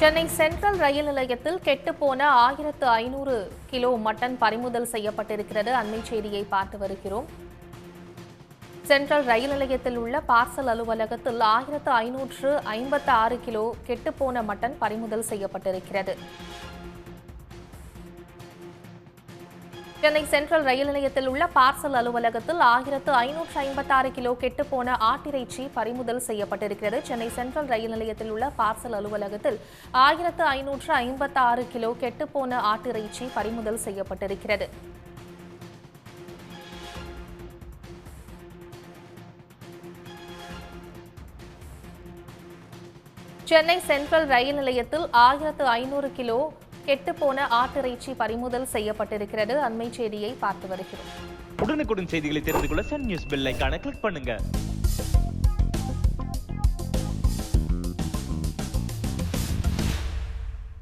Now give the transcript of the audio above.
Chennai central ரயில் நிலையத்தில் கெட்டுப்போன 1500 kilo mutton பறிமுதல் செய்யப்பட்டிருக்கிறது. அண்மை செய்தியை பார்த்து வருகிறோம். சென்ட்ரல் ரயில் நிலையத்தில் உள்ள பார்சல் அலுவலகத்தில் 1556 கிலோ கெட்டுப்போன மட்டன் பறிமுதல் செய்யப்பட்டிருக்கிறது. சென்னை சென்ட்ரல் ரயில் நிலையத்தில் உள்ள பார்சல் அலுவலகத்தில் 1556 கிலோ கெட்டுப்போன ஆட்டிறைச்சி பறிமுதல் செய்யப்பட்டிருக்கிறது. சென்னை சென்ட்ரல் ரயில் நிலையத்தில் உள்ள பார்சல் அலுவலகத்தில் 1556 கிலோ கெட்டுப்போன ஆட்டிறைச்சி பறிமுதல் செய்யப்பட்டிருக்கிறது. சென்னை சென்ட்ரல் ரயில் நிலையத்தில் 1500 கிலோ கெட்டுப்போன ஆட்டிறைச்சி பறிமுதல் செய்யப்பட்டிருக்கிறது. அண்மை செய்தியை பார்த்து வருகிறோம். உடனுக்குடன் செய்திகளை தெரிந்து கொள்ள சன் நியூஸ் பெல் ஐகானை கிளிக் பண்ணுங்க.